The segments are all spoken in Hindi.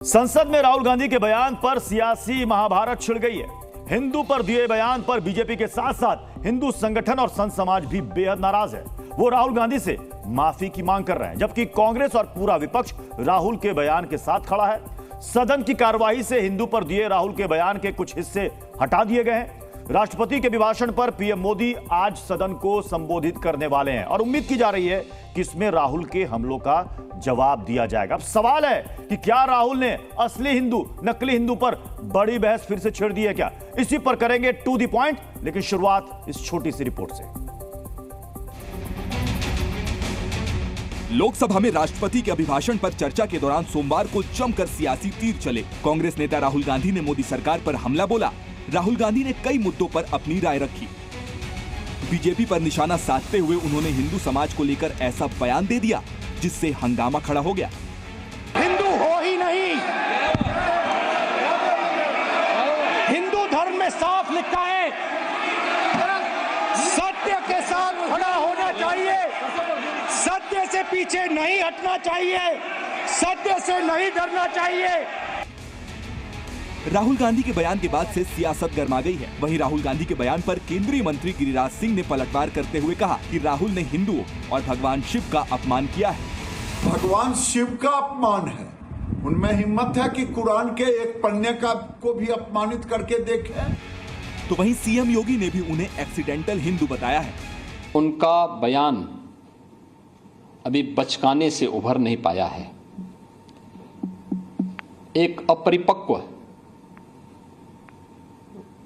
संसद में राहुल गांधी के बयान पर सियासी महाभारत छिड़ गई है। हिंदू पर दिए बयान पर बीजेपी के साथ साथ हिंदू संगठन और संत समाज भी बेहद नाराज है। वो राहुल गांधी से माफी की मांग कर रहे हैं, जबकि कांग्रेस और पूरा विपक्ष राहुल के बयान के साथ खड़ा है। सदन की कार्यवाही से हिंदू पर दिए राहुल के बयान के कुछ हिस्से हटा दिए गए हैं। राष्ट्रपति के अभिभाषण पर पीएम मोदी आज सदन को संबोधित करने वाले हैं और उम्मीद की जा रही है कि इसमें राहुल के हमलों का जवाब दिया जाएगा। अब सवाल है कि क्या राहुल ने असली हिंदू नकली हिंदू पर बड़ी बहस फिर से छेड़ दी है क्या? इसी पर करेंगे टू द पॉइंट, लेकिन शुरुआत इस छोटी सी रिपोर्ट से। लोकसभा में राष्ट्रपति के अभिभाषण पर चर्चा के दौरान सोमवार को जमकर सियासी तीर चले। कांग्रेस नेता राहुल गांधी ने मोदी सरकार पर हमला बोला। राहुल गांधी ने कई मुद्दों पर अपनी राय रखी। बीजेपी पर निशाना साधते हुए उन्होंने हिंदू समाज को लेकर ऐसा बयान दे दिया जिससे हंगामा खड़ा हो गया। हिंदू हो ही नहीं, हिंदू धर्म में साफ लिखा है, सत्य के साथ खड़ा होना चाहिए, सत्य से पीछे नहीं हटना चाहिए, सत्य से नहीं डरना चाहिए। राहुल गांधी के बयान के बाद से सियासत गर्मा गई है। वहीं राहुल गांधी के बयान पर केंद्रीय मंत्री गिरिराज सिंह ने पलटवार करते हुए कहा कि राहुल ने हिंदुओं और भगवान शिव का अपमान किया है। भगवान शिव का अपमान है। उनमें हिम्मत है कि कुरान के एक पन्ने का को भी अपमानित करके देखें। तो वहीं सीएम योगी ने भी उन्हें एक्सीडेंटल हिंदू बताया है। उनका बयान अभी बचकाने से उभर नहीं पाया है। एक अपरिपक्व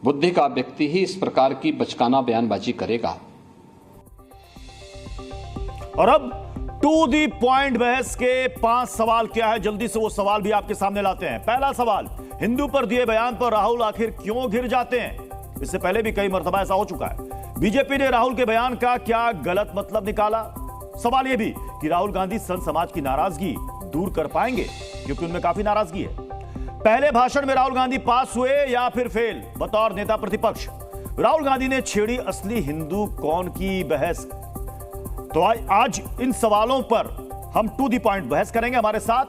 बुद्धि का व्यक्ति ही इस प्रकार की बचकाना बयानबाजी करेगा। और अब टू दी पॉइंट बहस के 5 सवाल क्या है, जल्दी से वो सवाल भी आपके सामने लाते हैं। पहला सवाल, हिंदू पर दिए बयान पर राहुल आखिर क्यों घिर जाते हैं? इससे पहले भी कई मर्तबा ऐसा हो चुका है। बीजेपी ने राहुल के बयान का क्या गलत मतलब निकाला? सवाल यह भी कि राहुल गांधी संत समाज की नाराजगी दूर कर पाएंगे, क्योंकि उनमें काफी नाराजगी है। पहले भाषण में राहुल गांधी पास हुए या फिर फेल बतौर नेता प्रतिपक्ष? राहुल गांधी ने छेड़ी असली हिंदू कौन की बहस। तो आज इन सवालों पर हम टू दी पॉइंट बहस करेंगे। हमारे साथ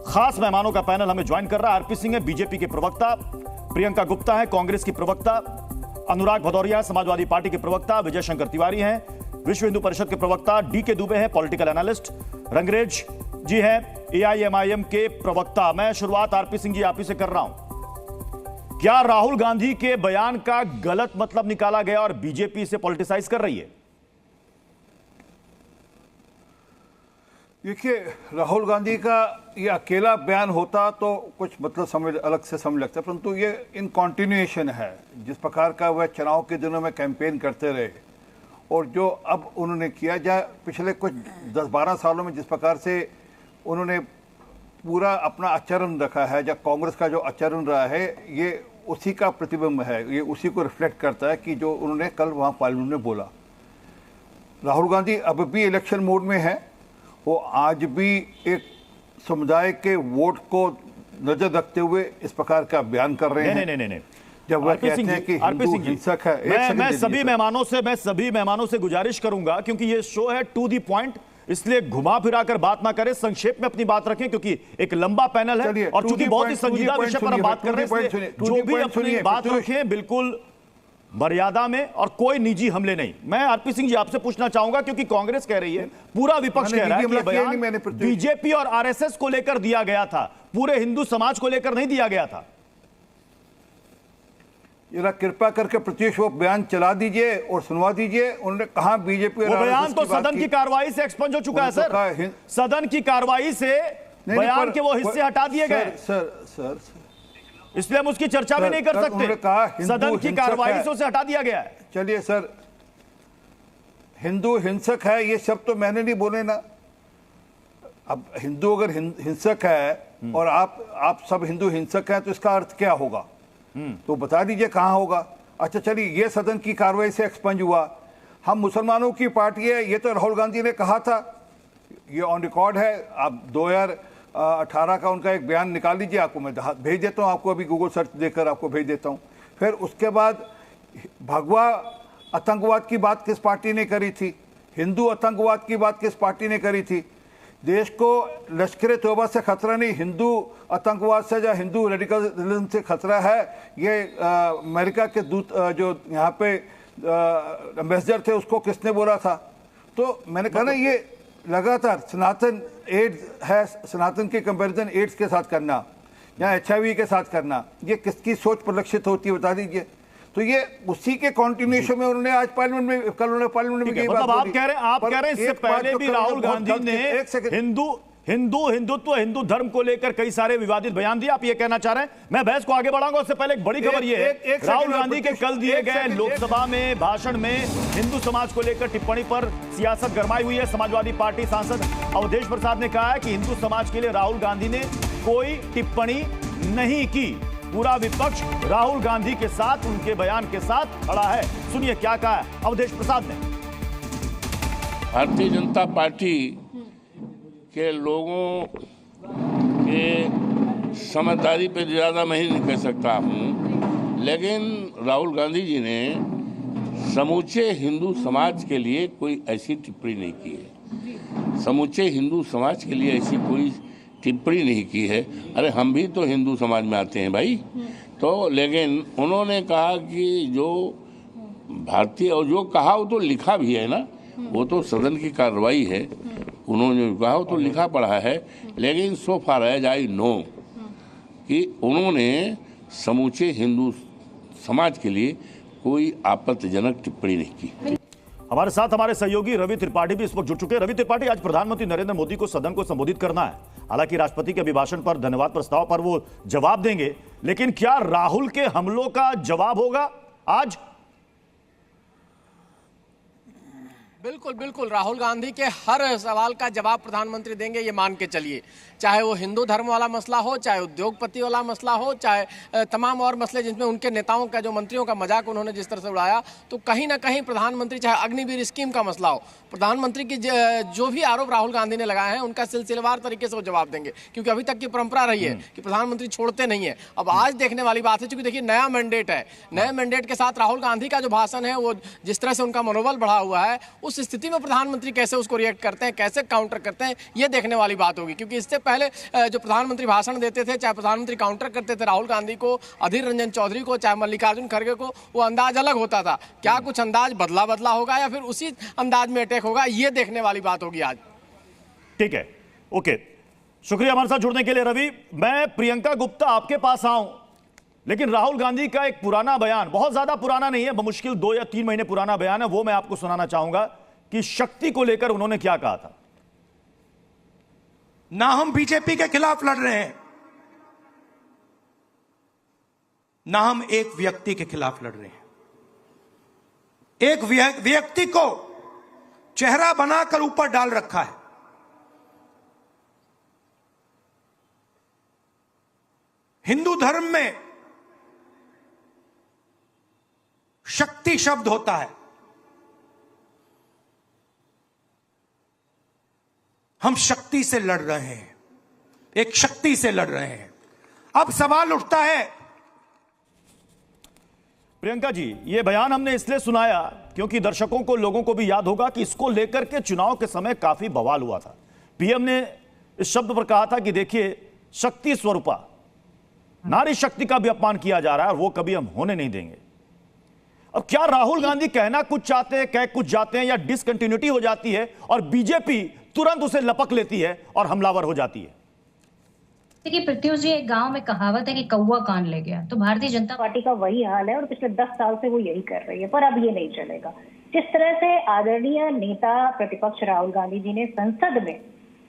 खास मेहमानों का पैनल हमें ज्वाइन कर रहा है। आरपी सिंह है बीजेपी के प्रवक्ता, प्रियंका गुप्ता है कांग्रेस की प्रवक्ता, अनुराग भदौरिया समाजवादी पार्टी के प्रवक्ता, विजय शंकर तिवारी हैं विश्व हिंदू परिषद के प्रवक्ता, डीके दुबे हैं पॉलिटिकल एनालिस्ट, रंगरेज जी हैं एआईएमआईएम के प्रवक्ता। मैं शुरुआत आरपी सिंह जी आप ही से कर रहा हूं। क्या राहुल गांधी के बयान का गलत मतलब निकाला गया और बीजेपी इसे पॉलिटिसाइज कर रही है? देखिए, राहुल गांधी का ये अकेला बयान होता तो कुछ मतलब अलग से समझ लगता है, परंतु ये इन कॉन्टिन्यूएशन है जिस प्रकार का वह चुनाव के दिनों में कैंपेन करते रहे और जो अब उन्होंने किया जाए पिछले कुछ 10-12 सालों में जिस प्रकार से उन्होंने पूरा अपना आचरण रखा है, या कांग्रेस का जो आचरण रहा है, ये उसी का प्रतिबिंब है, ये उसी को रिफ्लेक्ट करता है कि जो उन्होंने कल वहाँ पार्लियामेंट में बोला। राहुल गांधी अब भी इलेक्शन मोड में है। वो आज भी एक समुदाय के वोट को नजर रखते हुए इस प्रकार का बयान कर रहे हैं। नहीं। जब वह कहते हैं कि हिंदू हिंसक है। मैं सभी मेहमानों से गुजारिश करूंगा, क्योंकि ये शो है टू दी पॉइंट, इसलिए घुमा फिरा कर बात ना करें, संक्षेप में अपनी बात रखें, क्योंकि एक लंबा पैनल है और चूंकि बहुत ही संजीदा विषय पर हम बात कर रहे हैं, जो भी अपनी बात रखें बिल्कुल मर्यादा में और कोई निजी हमले नहीं। मैं आरपी सिंह जी आपसे पूछना चाहूंगा, क्योंकि कांग्रेस कह रही है, पूरा विपक्ष कह रहा है कि बयान बीजेपी और आरएसएस को लेकर दिया गया था, पूरे हिंदू समाज को लेकर नहीं दिया गया था। जरा कृपा करके प्रत्युष वो बयान चला दीजिए और सुनवा दीजिए। उन्होंने कहा बीजेपी वो बयान तो सदन की कार्रवाई से एक्सपंज हो चुका है सर। सदन की कार्रवाई से बयान के वो हिस्से हटा दिए गए सर, इसलिए हम उसकी चर्चा भी नहीं कर सकते। सदन की कार्रवाई से उसे हटा दिया गया है। चलिए सर, हिंदू हिंसक है ये शब्द तो मैंने नहीं बोले ना। अब हिंदू अगर हिंसक है और आप सब हिंदू हिंसक हैं तो इसका अर्थ क्या होगा? तो बता दीजिए कहां होगा। अच्छा चलिए, ये सदन की कार्रवाई से एक्सपंज हुआ। हम मुसलमानों की पार्टी है, ये तो राहुल गांधी ने कहा था, ये ऑन रिकॉर्ड है। आप 2018 का उनका एक बयान निकाल लीजिए, आपको मैं भेज देता हूं, आपको अभी गूगल सर्च देकर आपको भेज देता हूं। फिर उसके बाद भगवा आतंकवाद की बात किस पार्टी ने करी थी? हिंदू आतंकवाद की बात किस पार्टी ने करी थी? देश को लश्कर तौबा से खतरा नहीं, हिंदू आतंकवाद से या हिंदू रेडिकलिज्म से खतरा है। ये अमेरिका के दूत जो यहाँ पे एम्बेसडर थे उसको किसने बोला था? तो मैंने कहा ना, ये लगातार सनातन एड्स है, सनातन की कंपैरिजन एड्स के साथ करना या HIV के साथ करना, ये किसकी सोच परिलक्षित होती है बता दीजिए। तो ये उसी के कंटिन्यूएशन में उन्होंने आज पार्लियामेंट में, कल उन्होंने पार्लियामेंट में मतलब आप कह रहे हैं इससे पहले भी राहुल गांधी ने हिंदू धर्म को लेकर कई सारे विवादित बयान दिए, आप ये कहना चाह रहे हैं? मैं बहस को आगे बढ़ाऊंगा, उससे पहले एक बड़ी खबर ये है, राहुल गांधी के कल दिए गए लोकसभा में भाषण में हिंदू समाज को लेकर टिप्पणी पर सियासत गरमाई हुई है। समाजवादी पार्टी सांसद अवधेश प्रसाद ने कहा है कि हिंदू समाज के लिए राहुल गांधी ने कोई टिप्पणी नहीं की, पूरा विपक्ष राहुल गांधी के साथ, उनके बयान के साथ खड़ा है। सुनिए क्या कहा है अवधेश प्रसाद ने। भारतीय जनता पार्टी के लोगों के समझदारी पे ज़्यादा मैं नहीं कह सकता हूँ, लेकिन राहुल गांधी जी ने समूचे हिंदू समाज के लिए कोई ऐसी टिप्पणी नहीं की है। समूचे हिंदू समाज के लिए ऐसी कोई टिप्पणी नहीं की है। अरे हम भी तो हिंदू समाज में आते हैं भाई। तो लेकिन उन्होंने कहा कि जो भारतीय, और जो कहा वो तो लिखा भी है ना, वो तो सदन की कार्रवाई है, उन्होंने कहा वो तो लिखा पढ़ा है। लेकिन सो फार एज आई नो कि उन्होंने समूचे हिंदू समाज के लिए कोई आपत्तिजनक टिप्पणी नहीं की। हमारे साथ हमारे सहयोगी रवि त्रिपाठी भी इस वक्त जुड़ चुके हैं। रवि त्रिपाठी, आज प्रधानमंत्री नरेंद्र मोदी को सदन को संबोधित करना है, हालांकि राष्ट्रपति के अभिभाषण पर, धन्यवाद प्रस्ताव पर वो जवाब देंगे, लेकिन क्या राहुल के हमलों का जवाब होगा आज? बिल्कुल बिल्कुल, राहुल गांधी के हर सवाल का जवाब प्रधानमंत्री देंगे, ये मान के चलिए। चाहे वो हिंदू धर्म वाला मसला हो, चाहे उद्योगपति वाला मसला हो, चाहे तमाम और मसले जिसमें उनके नेताओं का, जो मंत्रियों का मजाक उन्होंने जिस तरह से उड़ाया, तो कहीं ना कहीं प्रधानमंत्री, चाहे अग्निवीर स्कीम का मसला हो, प्रधानमंत्री की जो भी आरोप राहुल गांधी ने लगाए हैं उनका सिलसिलेवार तरीके से वो जवाब देंगे, क्योंकि अभी तक की परंपरा रही है कि प्रधानमंत्री छोड़ते नहीं है। अब आज देखने वाली बात है, क्योंकि देखिए नया मैंडेट है, नए मैंडेट के साथ राहुल गांधी का जो भाषण है, वो जिस तरह से उनका मनोबल बढ़ा हुआ है, उस स्थिति में प्रधानमंत्री कैसे उसको रिएक्ट करते हैं, कैसे काउंटर करते हैं, ये देखने वाली बात होगी। क्योंकि इससे पहले जो प्रधानमंत्री भाषण देते थे, चाहे प्रधानमंत्री काउंटर करते थे राहुल गांधी को, अधीर रंजन चौधरी को, चाहे मल्लिकार्जुन खड़गे को, वो अंदाज अलग होता था। क्या कुछ अंदाज बदला होगा या फिर उसी अंदाज में अटैक होगा, ये देखने वाली बात होगी आज। ठीक है, ओके, शुक्रिया हमारे साथ जुड़ने के लिए रवि। मैं प्रियंका गुप्ता आपके पास आऊं, लेकिन राहुल गांधी का एक पुराना बयान, बहुत ज्यादा पुराना नहीं है, बमुश्किल 2 या 3 महीने पुराना बयान है, वो मैं आपको सुनाना चाहूंगा कि शक्ति को लेकर उन्होंने क्या कहा था। ना हम बीजेपी के खिलाफ लड़ रहे हैं, ना हम एक व्यक्ति के खिलाफ लड़ रहे हैं। एक व्यक्ति को चेहरा बनाकर ऊपर डाल रखा है। हिंदू धर्म में शक्ति शब्द होता है, हम शक्ति से लड़ रहे हैं, एक शक्ति से लड़ रहे हैं। अब सवाल उठता है, प्रियंका जी, ये बयान हमने इसलिए सुनाया क्योंकि दर्शकों को, लोगों को भी याद होगा कि इसको लेकर के चुनाव के समय काफी बवाल हुआ था। पीएम ने इस शब्द पर कहा था कि देखिए, शक्ति स्वरूपा, नारी शक्ति का भी अपमान किया जा रहा है और वो कभी हम होने नहीं देंगे। अब क्या राहुल गांधी कहना कुछ चाहते हैं, कह कुछ जाते हैं, या डिसकंटिन्यूटी हो जाती है और बीजेपी तुरंत उसे लपक लेती है और हमलावर हो जाती है? देखिए प्रत्युष जी, एक गांव में कहावत है कि कौवा कान ले गया, तो भारतीय जनता पार्टी का वही हाल है और पिछले 10 साल से वो यही कर रही है, पर अब ये नहीं चलेगा। जिस तरह से आदरणीय नेता प्रतिपक्ष राहुल गांधी जी ने संसद में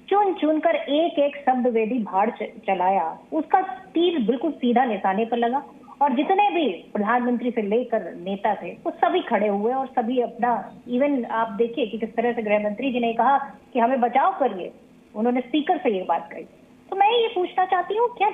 चुन चुनकर एक एक शब्द वेदी भाड़ चलाया, उसका तीर बिल्कुल सीधा निशाने पर लगा और जितने भी प्रधानमंत्री से लेकर नेता थे वो सभी खड़े हुए और सभी अपना, इवन आप देखिए कि किस तरह से गृह मंत्री जी ने कहा कि हमें बचाव करिए, उन्होंने स्पीकर से ये बात कही। तो मैं ये पूछना चाहती हूँ, क्या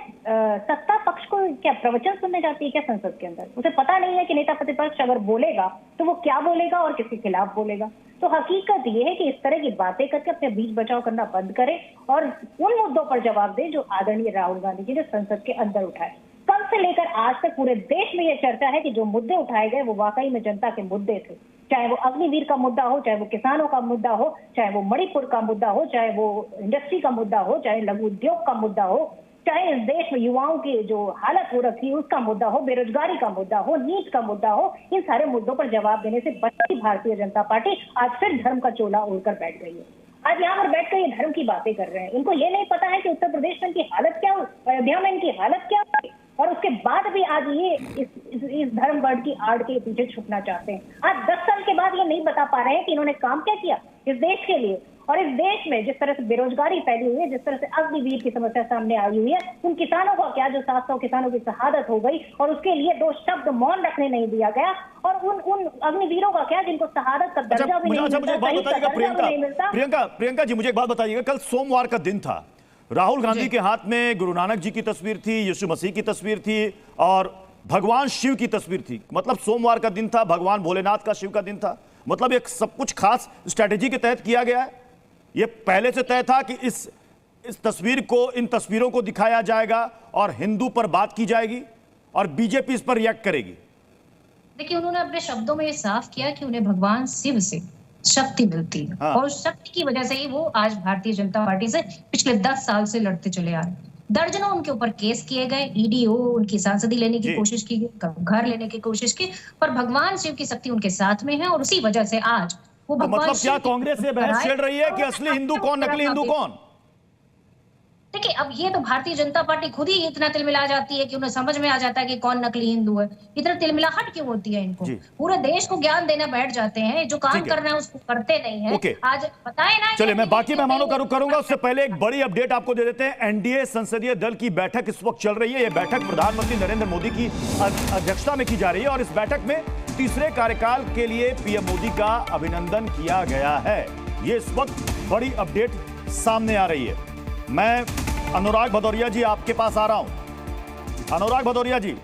सत्ता पक्ष को क्या प्रवचन सुनने जाती है क्या संसद के अंदर? उसे पता नहीं है कि नेता प्रतिपक्ष अगर बोलेगा तो वो क्या बोलेगा और किसके खिलाफ बोलेगा? तो हकीकत ये है कि इस तरह की बातें करके अपने बीच बचाव करना बंद करें और उन मुद्दों पर जवाब दें जो आदरणीय राहुल गांधी जी ने संसद के अंदर उठाए। कल से लेकर आज तक पूरे देश में यह चर्चा है कि जो मुद्दे उठाए गए वो वाकई में जनता के मुद्दे थे। चाहे वो अग्निवीर का मुद्दा हो, चाहे वो किसानों का मुद्दा हो, चाहे वो मणिपुर का मुद्दा हो, चाहे वो इंडस्ट्री का मुद्दा हो, चाहे लघु उद्योग का मुद्दा हो, चाहे इस देश में युवाओं की जो हालत हो रखी है उसका मुद्दा हो, बेरोजगारी का मुद्दा हो, नीट का मुद्दा हो, इन सारे मुद्दों पर जवाब देने से बची भारतीय जनता पार्टी आज फिर धर्म का चोला ओढ़कर बैठ गई है। आज यहाँ पर बैठकर ये धर्म की बातें कर रहे हैं। इनको ये नहीं पता है कि उत्तर प्रदेश में इनकी हालत क्या हुई, अयोध्या में इनकी हालत क्या हुई, और उसके बाद भी आज ये इस धर्म वर्ड की आड़ के पीछे छुपना चाहते हैं। आज 10 साल के बाद ये नहीं बता पा रहे हैं कि इन्होंने काम क्या किया इस देश के लिए। और इस देश में जिस तरह से बेरोजगारी फैली हुई है, जिस तरह से अग्निवीर की समस्या सामने आई हुई है, उन किसानों का क्या जो 700 किसानों की शहादत हो गई और उसके लिए 2 शब्द मौन रखने नहीं दिया गया, और उन अग्निवीरों का क्या जिनको शहादत का दर्जा भी नहीं मिलता। प्रियंका जी, मुझे एक बात बताइएगा, कल सोमवार का दिन था, राहुल गांधी के हाथ में गुरु नानक जी की तस्वीर थी, यीशु मसीह की तस्वीर थी और भगवान शिव की तस्वीर थी। मतलब सोमवार का दिन था, भगवान भोलेनाथ का शिव का दिन था। मतलब एक सब कुछ खास स्ट्रेटेजी के तहत किया गया है। ये पहले से तय था कि इस तस्वीर को, इन तस्वीरों को दिखाया जाएगा और हिंदू पर बात की जाएगी और बीजेपी इस पर रिएक्ट करेगी। देखिए, उन्होंने अपने शब्दों में ये साफ किया कि उन्हें भगवान शिव से शक्ति मिलती है। हाँ। और उस शक्ति की वजह से ही वो आज भारतीय जनता पार्टी से पिछले 10 साल से लड़ते चले आ रहे हैं। दर्जनों उनके ऊपर केस किए गए, ईडीओ उनकी सांसदी लेने की कोशिश की गई, घर लेने की कोशिश की, पर भगवान शिव की शक्ति उनके साथ में है और उसी वजह से आज वो तो मतलब क्या कांग्रेस ये बहस छेड़ रही है कि असली हिंदू कौन, नकली हिंदू कौन? देखिए, अब ये तो भारतीय जनता पार्टी खुद ही इतना तिलमिला जाती है कि उन्हें समझ में आ जाता है कि कौन नकली हिंदू है। इतना तिलमिलाहट क्यों होती है इनको? पूरे देश को ज्ञान देना बैठ जाते हैं, जो काम करना है उसको करते नहीं है। आज बताए ना। चलिए, मैं बाकी मेहमानों का रुख करूंगा, उससे पहले एक बड़ी अपडेट आपको दे देते हैं। एनडीए संसदीय दल की बैठक इस वक्त चल रही है। यह बैठक प्रधानमंत्री नरेंद्र मोदी की अध्यक्षता में की जा रही है और इस बैठक में तीसरे कार्यकाल के लिए पीएम मोदी का अभिनंदन किया गया है। ये इस वक्त बड़ी अपडेट सामने आ रही है। मैं अनुराग भदौरिया जी आपके पास आ रहा हूं। अनुराग भदौरिया जी,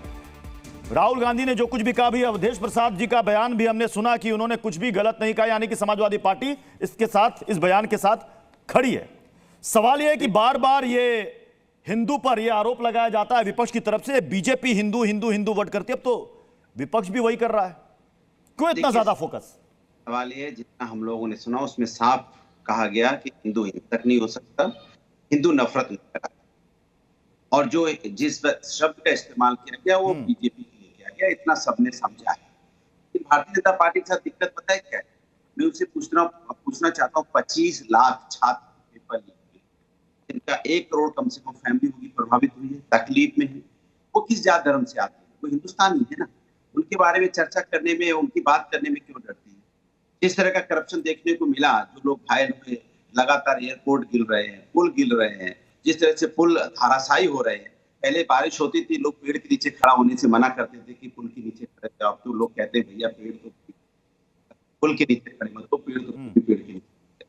राहुल गांधी ने जो कुछ भी कहा, भी अवधेश प्रसाद जी का बयान भी हमने सुना कि उन्होंने कुछ भी गलत नहीं कहा, यानी कि समाजवादी पार्टी इसके साथ, इस बयान के साथ खड़ी है। सवाल यह है कि बार बार ये हिंदू पर यह आरोप लगाया जाता है विपक्ष की तरफ से, बीजेपी हिंदू हिंदू हिंदू वर्ड करती है। अब तो विपक्ष भी वही कर रहा है, क्यों इतना ज्यादा फोकस? सवाल ये, जितना हम लोगों ने सुना उसमें साफ कहा गया कि हिंदू हिंसक नहीं हो सकता, हिंदू नफरत नहीं करा, और जो जिस शब्द का इस्तेमाल किया गया वो बीजेपी के लिए किया गया, इतना सबने समझा है। भारतीय जनता पार्टी के साथ दिक्कत पता है क्या है? मैं उनसे पूछना चाहता हूँ, 25 लाख छात्र पेपर लिखे, जिनका 1 करोड़ कम से कम फैमिली होगी प्रभावित हुई है, तकलीफ में है, वो किस जात धर्म से आते हैं? वो हिंदुस्तानी है ना। उनके बारे में चर्चा करने में, उनकी बात करने में क्यों डरती है? जिस तरह का करप्शन देखने को मिला, जो लोग घायल हुए, लगातार एयरपोर्ट गिर रहे हैं, पुल गिर रहे हैं, जिस तरह से पुल धराशायी हो रहे हैं। पहले बारिश होती थी, लोग पेड़ के नीचे खड़ा होने से मना करते थे कि पुल के नीचे खड़े जाओ। अब तो लोग कहते हैं भैया पेड़ तो पुल के नीचे खड़े मत, तो पेड़ तो पेड़ के नीचे।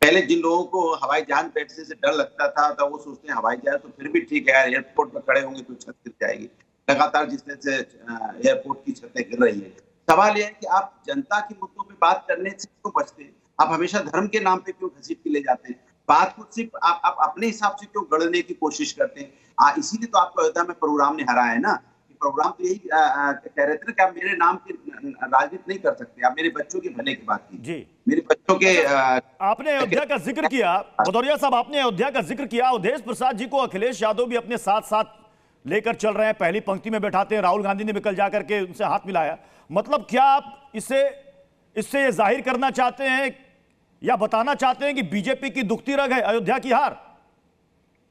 पहले जिन लोगों को हवाई जहाज बैठने से डर लगता था, तो वो सोचते हैं हवाई जहाज तो फिर भी ठीक है यार, एयरपोर्ट पर खड़े होंगे तो छत गिर जाएगी। लगातार जिस तरह से एयरपोर्ट की छतें गिर रही है। सवाल यह है कि आप जनता के मुद्दों पे बात करने से क्यों बचते हैं? आप हमेशा धर्म के नाम पे क्यों घसीट के ले जाते हैं? बात को सिर्फ आप अपने हिसाब से क्यों गढ़ने की कोशिश करते हैं? इसीलिए तो आपको अयोध्या में प्रोग्राम ने हराया है ना। प्रोग्राम तो यही कह रहे थे ना कि आप मेरे नाम की राजनीति नहीं कर सकते, आप मेरे बच्चों के भले की बात कीजिए। मेरे बच्चों के आपने अयोध्या का जिक्र किया, भदौरिया साहब, आपने अयोध्या का जिक्र किया। अवधेश प्रसाद जी को अखिलेश यादव भी अपने साथ साथ लेकर चल रहे हैं, पहली पंक्ति में बैठाते हैं। राहुल गांधी ने भी कल जाकर के उनसे हाथ मिलाया। मतलब क्या आप इससे ये जाहिर करना चाहते हैं या बताना चाहते हैं कि बीजेपी की दुखती रग है अयोध्या की हार?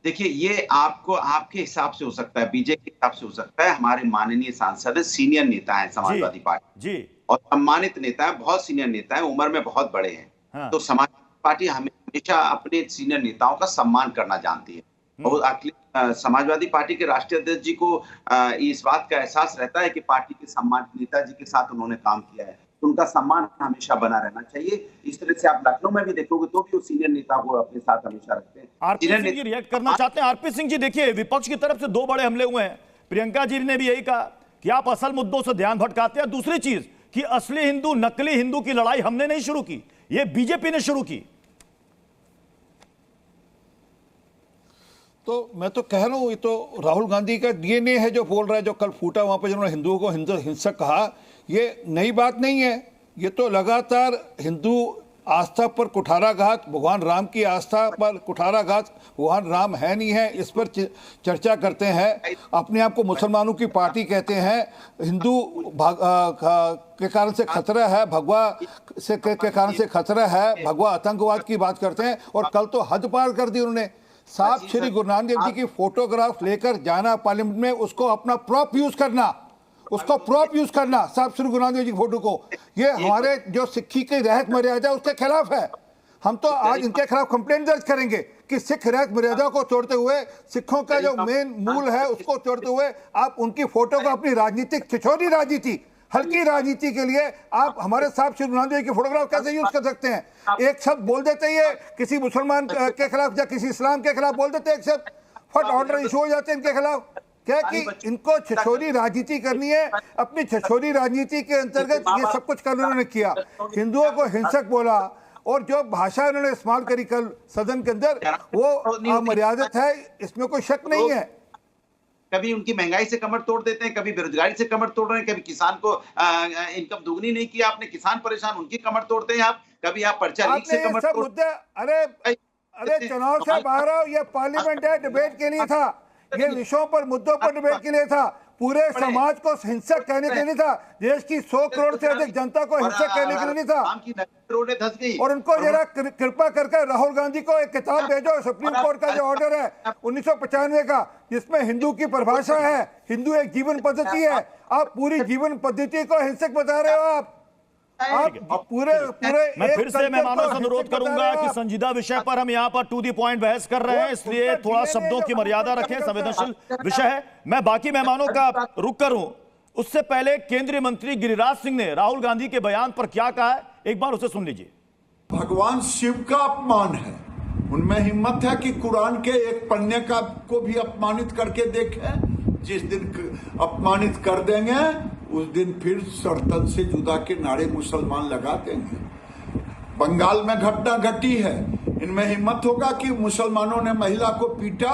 देखिए, ये आपके हिसाब से हो सकता है, बीजेपी के हिसाब से हो सकता है। हमारे माननीय सांसद है, सीनियर नेता है समाजवादी पार्टी जी, और सम्मानित नेता है, बहुत सीनियर नेता है, उम्र में बहुत बड़े हैं। हाँ। तो समाजवादी पार्टी हमेशा अपने सीनियर नेताओं का सम्मान करना जानती है। और समाजवादी पार्टी के राष्ट्रीय अध्यक्ष जी को इस बात का एहसास रहता है कि पार्टी के सम्मानित नेताजी के साथ उन्होंने काम किया है, तो उनका सम्मान हमेशा बना रहना चाहिए। इस तरह से आप लखनऊ में भी देखोगे तो भी वो सीनियर नेता को अपने साथ हमेशा रखते हैं। आरपी सिंह जी रिएक्ट करना चाहते हैं। आरपी सिंह जी, देखिए, विपक्ष की तरफ से 2 बड़े हमले हुए हैं। प्रियंका जी ने भी यही कहा कि आप असल मुद्दों से ध्यान भटकाते हैं। दूसरी चीज कि असली हिंदू नकली हिंदू की लड़ाई हमने नहीं शुरू की, ये बीजेपी ने शुरू की। तो मैं तो कह रहा हूं, ये तो राहुल गांधी का डीएनए है जो बोल रहा है, जो कल फूटा वहां पर जिन्होंने हिंदुओं को हिंसक कहा। ये नई बात नहीं है, ये तो लगातार हिंदू आस्था पर कुठाराघात, भगवान राम की आस्था पर कुठाराघात, भगवान राम है नहीं है इस पर चर्चा करते हैं। अपने आप को मुसलमानों की पार्टी कहते हैं, हिंदू के कारण से खतरा है, भगवा से के कारण से खतरा है, भगवा आतंकवाद की बात करते हैं। और कल तो हद पार कर दी उन्होंने। साहब श्री गुरु नानक देव जी की फोटोग्राफ लेकर जाना पार्लियामेंट में, उसको अपना प्रॉप यूज करना, उसको प्रॉप यूज करना साहब श्री गुरु नानक देव जी की फोटो को, ये हमारे जो सिक्खी की रहत मर्यादा उसके खिलाफ है। हम तो आज इनके खिलाफ कंप्लेंट दर्ज करेंगे कि सिख रहत मर्यादा को तोड़ते हुए, सिखों का जो मेन मूल है उसको तोड़ते हुए आप उनकी फोटो को अपनी राजनीतिक छिछोरी राजनीति, हल्की राजनीति के लिए आप हमारे साहब श्री गुरु नानक देव की फोटोग्राफ कैसे यूज कर सकते हैं? एक शब्द बोल देते ही किसी मुसलमान के खिलाफ या किसी इस्लाम के खिलाफ बोल देते, एक शब्द फट ऑर्डर इशू हो जाते हैं इनके खिलाफ। क्या कि इनको छछोरी राजनीति करनी है, अपनी छछोरी राजनीति के अंतर्गत ये सब कुछ करने उन्होंने किया। हिंदुओं को हिंसक बोला और जो भाषा उन्होंने इस्तेमाल करी कल सदन के अंदर वो अमर्यादित है, इसमें कोई शक नहीं है। कभी उनकी महंगाई से कमर तोड़ देते हैं, कभी बेरोजगारी से कमर तोड़ रहे हैं, कभी किसान को इनकम दुगनी नहीं किया आपने, किसान परेशान, उनकी कमर तोड़ते हैं आप, कभी आप पर्चा लीक से कमर तोड़। अरे चुनाव से बाहर आओ, ये पार्लियामेंट है, डिबेट के लिए था, ये विषयों पर मुद्दों पर डिबेट के लिए था, पूरे समाज को हिंसक कहने के लिए नहीं था, देश की 100 करोड़ से अधिक जनता को हिंसक कहने के लिए नहीं था। और उनको जरा कृपा करके राहुल गांधी को एक किताब भेजो, सुप्रीम कोर्ट का जो ऑर्डर है 1995 का, जिसमें हिंदू की परिभाषा है, हिंदू एक जीवन पद्धति है। आप पूरी जीवन पद्धति को हिंसक बता रहे हो। आप पूरे मैं फिर से मेहमानों से अनुरोध करूंगा कि संजीदा विषय पर हम यहाँ पर टू दी पॉइंट बहस कर रहे हैं, इसलिए थोड़ा शब्दों की मर्यादा रखें, संवेदनशील विषय है। मैं बाकी मेहमानों का रुख करूं उससे पहले केंद्रीय मंत्री गिरिराज सिंह ने राहुल गांधी के बयान पर क्या कहा है, एक बार उसे सुन लीजिए। भगवान शिव का अपमान है, उनमें हिम्मत है कि कुरान के एक पन्ने का को भी अपमानित करके देखें। जिस दिन अपमानित कर देंगे उस दिन फिर सरतन से जुदा के नारे मुसलमान लगा देंगे। बंगाल में घटना घटी है, इनमें हिम्मत होगा कि मुसलमानों ने महिला को पीटा,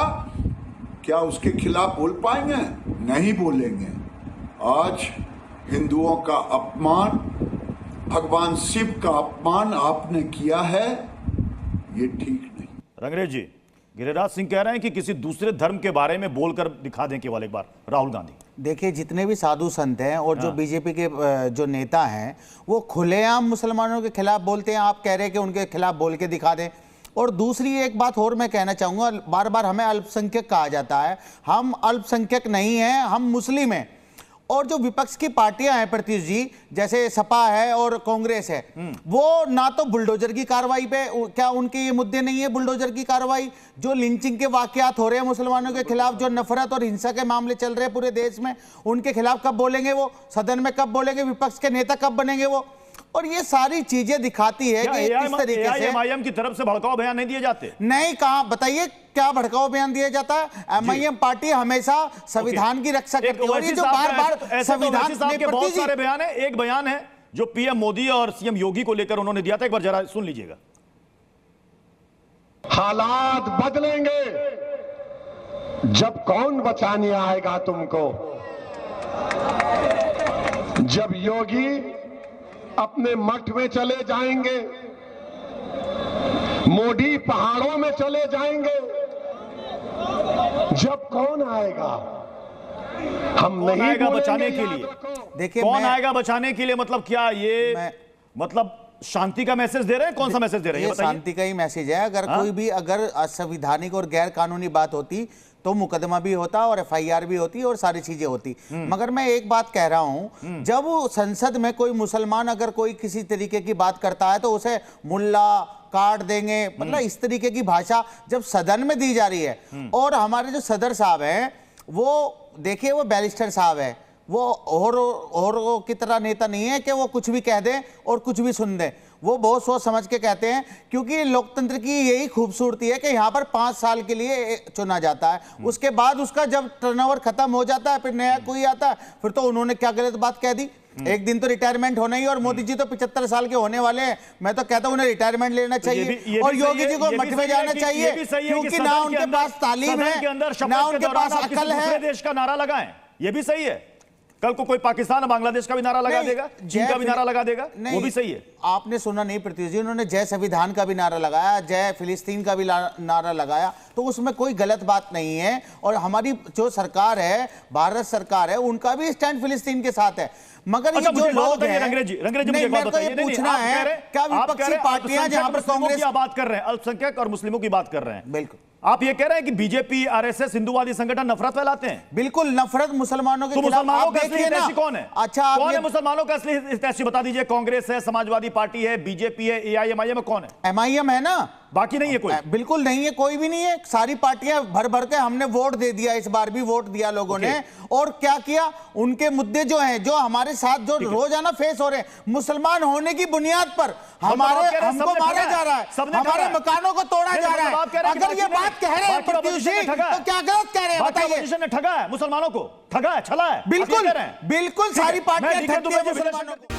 क्या उसके खिलाफ बोल पाएंगे? नहीं बोलेंगे। आज हिंदुओं का अपमान, भगवान शिव का अपमान आपने किया है, ये ठीक नहीं। रंगरेज जी, गिरिराज सिंह कह रहे हैं कि किसी दूसरे धर्म के बारे में बोलकर दिखा दें केवल एक बार राहुल गांधी। देखिए, जितने भी साधु संत हैं और जो बीजेपी के जो नेता हैं वो खुलेआम मुसलमानों के खिलाफ बोलते हैं। आप कह रहे हैं कि उनके खिलाफ बोल के दिखा दें। और दूसरी एक बात और मैं कहना चाहूँगा, बार बार हमें अल्पसंख्यक कहा जाता है। हम अल्पसंख्यक नहीं हैं, हम मुस्लिम हैं। और जो विपक्ष की पार्टियां हैं प्रत्युष जी, जैसे सपा है और कांग्रेस है, वो ना तो बुलडोजर की कार्रवाई पे, क्या उनके ये मुद्दे नहीं है बुलडोजर की कार्रवाई? जो लिंचिंग के वाकयात हो रहे हैं मुसलमानों के खिलाफ, जो नफरत और हिंसा के मामले चल रहे हैं पूरे देश में, उनके खिलाफ कब बोलेंगे वो? सदन में कब बोलेंगे? विपक्ष के नेता कब बनेंगे वो? और ये सारी चीजें दिखाती है कि किस तरीके से एमआईएम की तरफ से भड़काऊ बयान नहीं दिए जाते। नहीं, कहां बताइए क्या भड़काऊ बयान दिया जाता है? एमआईएम पार्टी हमेशा संविधान की रक्षा करती है। और ये जो बार-बार संविधान के बहुत सारे बयान है, एक बयान है जो पीएम मोदी और सीएम योगी को लेकर उन्होंने दिया था, एक बार जरा सुन लीजिएगा। हालात बदलेंगे जब कौन बचाने आएगा तुमको? जब योगी अपने मठ में चले जाएंगे, मोदी पहाड़ों में चले जाएंगे, जब कौन आएगा? हम नहीं आएगा बचाने के लिए? देखिए, कौन आएगा बचाने के लिए? मतलब क्या ये मतलब शांति का मैसेज दे रहे हैं? कौन सा मैसेज दे रहे हैं? ये शांति का ही मैसेज है। अगर कोई भी अगर असंवैधानिक और गैर कानूनी बात होती तो मुकदमा भी होता और एफआईआर भी होती और सारी चीजें होती। मगर मैं एक बात कह रहा हूं, जब संसद में कोई मुसलमान अगर कोई किसी तरीके की बात करता है तो उसे मुल्ला काट देंगे, मतलब इस तरीके की भाषा जब सदन में दी जा रही है। और हमारे जो सदर साहब हैं वो देखिए, वो बैरिस्टर साहब है, वो और की तरह नेता नहीं है कि वो कुछ भी कह दें और कुछ भी सुन दें। वो बहुत सोच समझ के कहते हैं, क्योंकि लोकतंत्र की यही खूबसूरती है कि यहाँ पर 5 साल के लिए चुना जाता है, उसके बाद उसका जब टर्नओवर खत्म हो जाता है फिर नया कोई आता है। फिर तो उन्होंने क्या गलत बात कह दी? एक दिन तो रिटायरमेंट होना ही, और मोदी जी तो 75 साल के होने वाले हैं। मैं तो कहता हूं उन्हें रिटायरमेंट लेना चाहिए और योगी जी को मठ में जाना चाहिए, क्योंकि ना उनके पास तालीम है, ना उनके पास अकल है। देश का नारा लगाएं, ये भी सही है। कल को कोई पाकिस्तान और बांग्लादेश का भी नारा लगा देगा, चीन का भी नारा लगा देगा, वो भी सही है। आपने सुना नहीं पृथ्वी जी, उन्होंने जय संविधान का भी नारा लगाया, जय फिलिस्तीन का भी नारा लगाया, तो उसमें कोई गलत बात नहीं है। और हमारी जो सरकार है, भारत सरकार है, उनका भी स्टैंड फिलिस्तीन के साथ है। मगर ये जो लोग हैं, अंग्रेज जी मेरे को ये पूछना है, क्या विपक्षी पार्टियां जहां पर कांग्रेस की बात कर रहे हैं, अल्पसंख्यक और मुस्लिमों की बात कर रहे हैं, बिल्कुल आप ये कह रहे हैं कि बीजेपी, आरएसएस, हिंदुवादी संगठन नफरत फैलाते हैं? बिल्कुल, नफरत मुसलमानों के खिलाफ। मुसलमानों का असली हितैषी कौन है? अच्छा, कौन है मुसलमानों का असली हितैषी? बता दीजिए। कांग्रेस है, समाजवादी पार्टी है, बीजेपी है, एआईएमआईएम, कौन है? एमआईएम है ना, बाकी नहीं है कोई? बिल्कुल नहीं है, कोई भी नहीं है। सारी पार्टियां भर भर के हमने वोट दे दिया, इस बार भी वोट दिया लोगों ने। और क्या किया, उनके मुद्दे जो हैं, जो हमारे साथ जो रोजाना फेस हो रहे हैं, मुसलमान होने की बुनियाद पर हमको मारा जा रहा है, हमारे मकानों को तोड़ा जा रहा है। अगर ये बात कह रहे हैं पृथ्वी जी, तो क्या गलत कह रहे हैं बताइए? ने ठगा है मुसलमानों को, ठगा है, छला है। बिल्कुल बिल्कुल, सारी पार्टियां ठगती हैं मुसलमानों को।